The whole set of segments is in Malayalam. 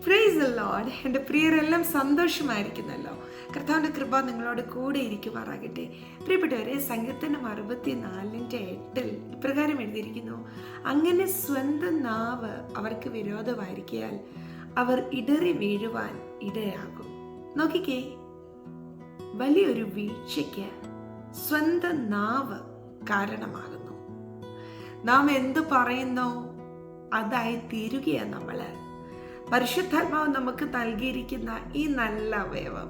Praise the Lord. എൻ്റെ പ്രിയരെല്ലാം സന്തോഷമായിരിക്കുന്നല്ലോ. കർത്താവിൻ്റെ കൃപ നിങ്ങളോട് കൂടെ ഇരിക്കുമാറാകട്ടെ. പ്രിയപ്പെട്ടവരെ, സങ്കീർത്തനം 64:8 ഇപ്രകാരം എഴുതിയിരിക്കുന്നു: അങ്ങനെ സ്വന്തം നാവ് അവർക്ക് വിരോധമായിരിക്കയാൽ അവർ ഇടറി വീഴുവാൻ ഇടയാകും. നോക്കിക്കേ, വലിയൊരു വീഴ്ചയ്ക്ക് സ്വന്തം നാവ് കാരണമാകുന്നു. നാം എന്തു പറയുന്നോ അതായി തീരുകയാണ് നമ്മള്. പരിശുദ്ധാത്മാവ് നമുക്ക് നൽകിയിരിക്കുന്ന ഈ നല്ല അവയവം,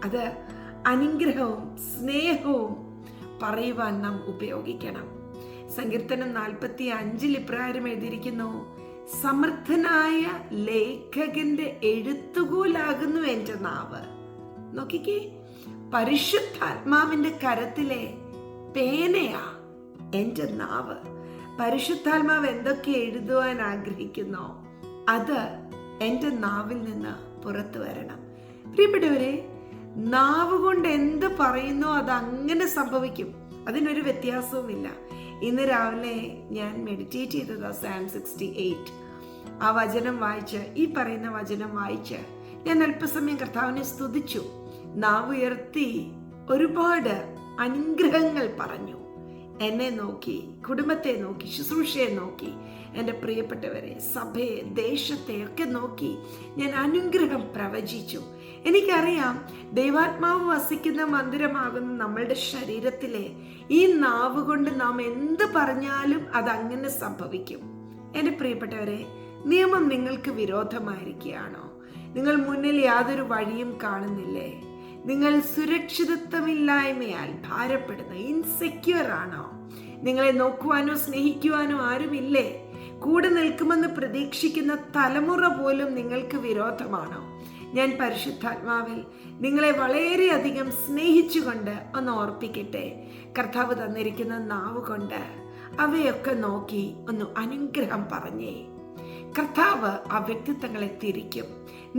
അത് അനുഗ്രഹവും സ്നേഹവും പറയുവാൻ നാം ഉപയോഗിക്കണം. സങ്കീർത്തനം 45 ഇപ്രകാരം എഴുതിയിരിക്കുന്നു: സമർത്ഥനായ ലേഖകന്റെ എഴുത്തുകോലാകുന്നു എൻ്റെ നാവ്. നോക്കിക്കേ, പരിശുദ്ധാത്മാവിന്റെ കരത്തിലെ പേനയാ എൻ്റെ നാവ്. പരിശുദ്ധാത്മാവ് എന്തൊക്കെ എഴുതുവാൻ ആഗ്രഹിക്കുന്നോ അത് എൻ്റെ നാവിൽ നിന്ന് പുറത്തു വരണം. പ്രിയപ്പെട്ടവരെ, നാവ് കൊണ്ട് എന്ത് പറയുന്നോ അത് അങ്ങനെ സംഭവിക്കും. അതിനൊരു വ്യത്യാസവുമില്ല. ഇന്ന് രാവിലെ ഞാൻ മെഡിറ്റേറ്റ് ചെയ്തത് Psalm 68. ആ വചനം വായിച്ച്, ഈ പറയുന്ന വചനം വായിച്ച് ഞാൻ അല്പസമയം കർത്താവിനെ സ്തുതിച്ചു. നാവ് ഉയർത്തി ഒരുപാട് അനുഗ്രഹങ്ങൾ പറഞ്ഞു. എന്നെ നോക്കി, കുടുംബത്തെ നോക്കി, ശുശ്രൂഷയെ നോക്കി, എൻ്റെ പ്രിയപ്പെട്ടവരെ, സഭയെ, ദേശത്തെ ഒക്കെ നോക്കി ഞാൻ അനുഗ്രഹം പ്രവചിച്ചു. എനിക്കറിയാം, ദൈവാത്മാവ് വസിക്കുന്ന മന്ദിരമാകുന്ന നമ്മളുടെ ശരീരത്തിലെ ഈ നാവ് കൊണ്ട് നാം എന്ത് പറഞ്ഞാലും അതങ്ങനെ സംഭവിക്കും. എൻ്റെ പ്രിയപ്പെട്ടവരെ, നിയമം നിങ്ങൾക്ക് വിരോധമായിരിക്കുകയാണോ? നിങ്ങൾ മുന്നിൽ യാതൊരു വഴിയും കാണുന്നില്ലേ? നിങ്ങൾ സുരക്ഷിതത്വമില്ലായ്മയാൽ ഭാരപ്പെടുന്ന ഇൻസെക്യൂർ ആണോ? നിങ്ങളെ നോക്കുവാനോ സ്നേഹിക്കുവാനോ ആരുമില്ലേ? കൂടെ നിൽക്കുമെന്ന് പ്രതീക്ഷിക്കുന്ന തലമുറ പോലും നിങ്ങൾക്ക് വിരോധമാണോ? ഞാൻ പരിശുദ്ധാത്മാവിൽ നിങ്ങളെ വളരെയധികം സ്നേഹിച്ചുകൊണ്ട് ഒന്ന് ഓർപ്പിക്കട്ടെ. കർത്താവ് തന്നിരിക്കുന്ന നാവ് കൊണ്ട് അവയൊക്കെ നോക്കി ഒന്ന് അനുഗ്രഹം പറഞ്ഞേ. കർത്താവ് ആ വ്യക്തിത്വങ്ങളെ തിരിക്കും.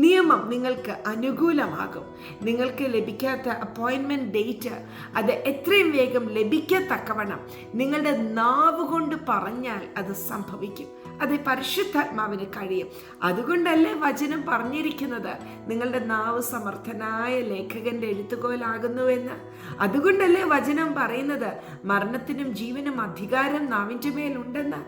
നിയമം നിങ്ങൾക്ക് അനുകൂലമാകും. നിങ്ങൾക്ക് ലഭിക്കാത്ത അപ്പോയിൻമെന്റ് ഡേറ്റ് അത് എത്രയും വേഗം ലഭിക്കത്തക്കവണ്ണം നിങ്ങളുടെ നാവ് കൊണ്ട് പറഞ്ഞാൽ അത് സംഭവിക്കും. അത് പരിശുദ്ധാത്മാവിന് കഴിയും. അതുകൊണ്ടല്ലേ വചനം പറഞ്ഞിരിക്കുന്നത് നിങ്ങളുടെ നാവ് സമർത്ഥനായ ലേഖകന്റെ എഴുത്തുകോലാകുന്നുവെന്ന്. അതുകൊണ്ടല്ലേ വചനം പറയുന്നത് മരണത്തിനും ജീവനും അധികാരം നാവിൻ്റെ മേലുണ്ടെന്ന്.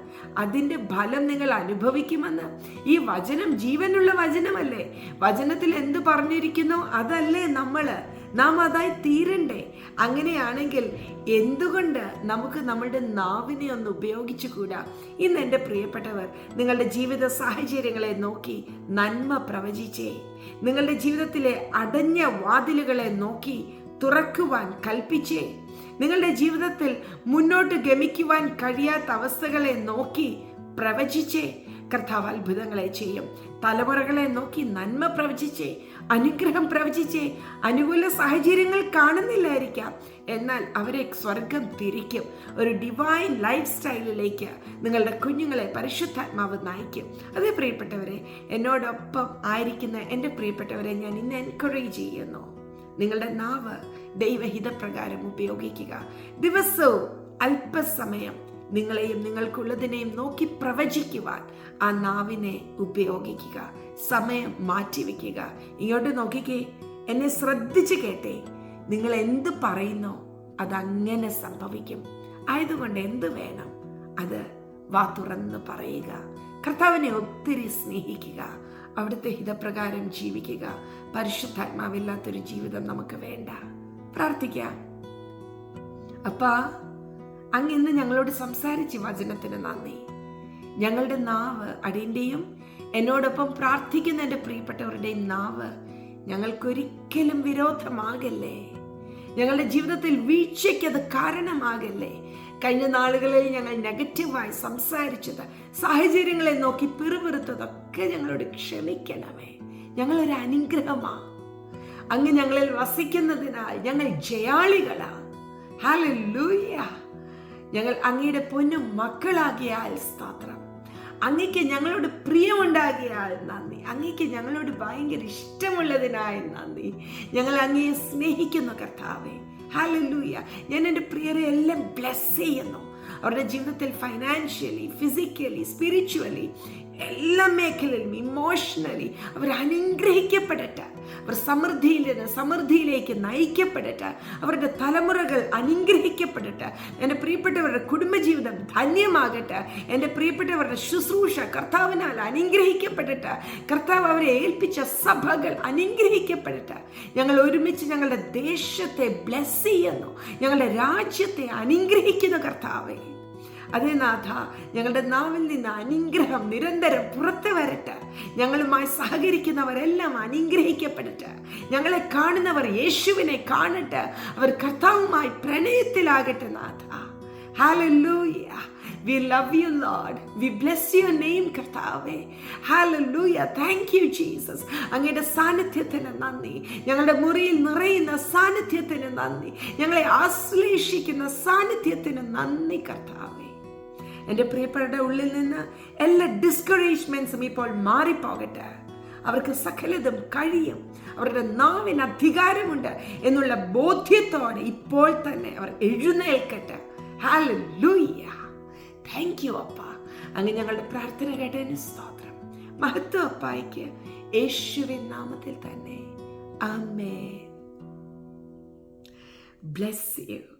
അതിൻ്റെ ഫലം നിങ്ങൾ അനുഭവിക്കുമെന്ന്. ഈ വചനം ജീവനുള്ള വചനമല്ലേ? വചനത്തിൽ എന്ത് പറഞ്ഞിരിക്കുന്നു അതല്ലേ നാം അതായി തീരണ്ടേ? അങ്ങനെയാണെങ്കിൽ എന്തുകൊണ്ട് നമുക്ക് നമ്മളുടെ നാവിനെ ഒന്ന് ഉപയോഗിച്ചുകൂടാ? ഇന്ന് എൻ്റെ പ്രിയപ്പെട്ടവർ, നിങ്ങളുടെ ജീവിത സാഹചര്യങ്ങളെ നോക്കി നന്മ പ്രവചിച്ചേ. നിങ്ങളുടെ ജീവിതത്തിലെ അടഞ്ഞ വാതിലുകളെ നോക്കി തുറക്കുവാൻ കൽപ്പിച്ചേ. നിങ്ങളുടെ ജീവിതത്തിൽ മുന്നോട്ട് ഗമിക്കുവാൻ കഴിയാത്ത അവസ്ഥകളെ നോക്കി പ്രവചിച്ചേ. കർത്താവ് അത്ഭുതങ്ങളെ ചെയ്യും. തലമുറകളെ നോക്കി നന്മ പ്രവചിച്ചേ, അനുഗ്രഹം പ്രവചിച്ചേ. അനുകൂല സാഹചര്യങ്ങൾ കാണുന്നില്ലായിരിക്കാം, എന്നാൽ അവരെ സ്വർഗം തിരിക്കും. ഒരു ഡിവൈൻ ലൈഫ് സ്റ്റൈലിലേക്ക് നിങ്ങളുടെ കുഞ്ഞുങ്ങളെ പരിശുദ്ധാത്മാവ് നയിക്കും. അതേ പ്രിയപ്പെട്ടവരെ, എന്നോടൊപ്പം ആയിരിക്കുന്ന എൻ്റെ പ്രിയപ്പെട്ടവരെ ഞാൻ ഇന്ന് എൻകറേജ് ചെയ്യുന്നു. നിങ്ങളുടെ നാവ് ദൈവഹിതപ്രകാരം ഉപയോഗിക്കുക. ദിവസവും അല്പസമയം നിങ്ങളെയും നിങ്ങൾക്കുള്ളതിനെയും നോക്കി പ്രവചിക്കുവാൻ ആ നാവിനെ ഉപയോഗിക്കുക. സമയം മാറ്റിവെക്കുക. ഇങ്ങോട്ട് നോക്കിക്കേ, എന്നെ ശ്രദ്ധിച്ച് കേട്ടേ. നിങ്ങൾ എന്ത് പറയുന്നോ അതങ്ങനെ സംഭവിക്കും. ആയതുകൊണ്ട് എന്ത് വേണം അത് വാ തുറന്ന് പറയുക. കർത്താവിനെ ഒത്തിരി സ്നേഹിക്കുക. അവിടുത്തെ ഹിതപ്രകാരം ജീവിക്കുക. പരിശുദ്ധാത്മാവില്ലാത്തൊരു ജീവിതം നമുക്ക് വേണ്ട. പ്രാർത്ഥിക്കാം. അപ്പാ, അങ്ങ് ഇന്ന് ഞങ്ങളോട് സംസാരിച്ച് വചനത്തിന് നന്ദി. ഞങ്ങളുടെ നാവ്, അടിയന്റെയും എന്നോടൊപ്പം പ്രാർത്ഥിക്കുന്ന എൻ്റെ പ്രിയപ്പെട്ടവരുടെയും നാവ് ഞങ്ങൾക്കൊരിക്കലും വിരോധമാകല്ലേ. ഞങ്ങളുടെ ജീവിതത്തിൽ വീഴ്ചയ്ക്കത് കാരണമാകല്ലേ. കഴിഞ്ഞ നാളുകളിൽ ഞങ്ങൾ നെഗറ്റീവായി സംസാരിച്ചത്, സാഹചര്യങ്ങളെ നോക്കി പിറുപിറുത്തതൊക്കെ ഞങ്ങളോട് ക്ഷമിക്കണമേ. ഞങ്ങളൊരു അനുഗ്രഹമാ. അങ്ങ് ഞങ്ങളിൽ വസിക്കുന്നതിനാൽ ഞങ്ങൾ ജയാളികളാ. ഹല്ലേലൂയ. ഞങ്ങൾ അങ്ങയുടെ പൊന്നും മക്കളാകിയാൽ സ്തോത്രം. അങ്ങയ്ക്ക് ഞങ്ങളോട് പ്രിയമുണ്ടാകിയാൽ നന്ദി. അങ്ങയ്ക്ക് ഞങ്ങളോട് ഭയങ്കര ഇഷ്ടമുള്ളതിനായി നന്ദി. ഞങ്ങൾ അങ്ങയെ സ്നേഹിക്കുന്നു കർത്താവേ. ഹല്ലേലൂയ. ഞാൻ എൻ്റെ പ്രിയരെ എല്ലാം ബ്ലെസ് ചെയ്യുന്നു. അവരുടെ ജീവിതത്തിൽ ഫൈനാൻഷ്യലി, ഫിസിക്കലി, സ്പിരിച്വലി എല്ലാ മേഖലയിലും ഇമോഷണലി അവർ അനുഗ്രഹിക്കപ്പെടട്ടെ. അവർ സമൃദ്ധിയിൽ നിന്ന് സമൃദ്ധിയിലേക്ക് നയിക്കപ്പെടട്ടെ. അവരുടെ തലമുറകൾ അനുഗ്രഹിക്കപ്പെടട്ടെ. എൻ്റെ പ്രിയപ്പെട്ടവരുടെ കുടുംബജീവിതം ധന്യമാകട്ടെ. എൻ്റെ പ്രിയപ്പെട്ടവരുടെ ശുശ്രൂഷ കർത്താവിനാൽ അനുഗ്രഹിക്കപ്പെടട്ടെ. കർത്താവ് അവരെ ഏൽപ്പിച്ച സഭകൾ അനുഗ്രഹിക്കപ്പെടട്ടെ. ഞങ്ങൾ ഒരുമിച്ച് ഞങ്ങളുടെ ദേശത്തെ ബ്ലെസ് ചെയ്യുന്നു. ഞങ്ങളുടെ രാജ്യത്തെ അനുഗ്രഹിക്കുന്ന കർത്താവേ, അതേ നാഥ, ഞങ്ങളുടെ നാവിൽ നിന്ന് അനുഗ്രഹം നിരന്തരം പുറത്തു വരട്ടെ. ഞങ്ങളുമായി സഹകരിക്കുന്നവരെല്ലാം അനുഗ്രഹിക്കപ്പെടട്ടെ. ഞങ്ങളെ കാണുന്നവർ യേശുവിനെ കാണട്ടെ. അവർ കർത്താവുമായി പ്രണയത്തിലാകട്ടെ നാഥ. Hallelujah. We love you, Lord. We bless your name, കർത്താവേ. Hallelujah. Thank you, Jesus. അങ്ങയുടെ സാന്നിധ്യത്തിന് നന്ദി. ഞങ്ങളുടെ മുറിയിൽ നിറയുന്ന സാന്നിധ്യത്തിന് നന്ദി. ഞങ്ങളെ ആശ്ലേഷിക്കുന്ന സാന്നിധ്യത്തിന് നന്ദി കർത്താവേ. എൻ്റെ പ്രിയപ്പെട്ടവരുടെ ഉള്ളിൽ നിന്ന് എല്ലാ ഡിസ്കറേജ്മെന്റ്സും ഇപ്പോൾ മാറിപ്പോകട്ടെ. അവർക്ക് സകലതും കഴിയും. അവരുടെ നാവിന് അധികാരമുണ്ട് എന്നുള്ള ബോധ്യത്തോടെ ഇപ്പോൾ തന്നെ അവർ എഴുന്നേൽക്കട്ടെ. ഹല്ലേലൂയ. താങ്ക് യു അപ്പ. അങ്ങ് ഞങ്ങളുടെ പ്രാർത്ഥന കേട്ടതിന് സ്തോത്രം. മഹത്വം അപ്പായ്ക്ക് യേശുവിൻ നാമത്തിൽ തന്നെ. ആമേൻ. Bless U.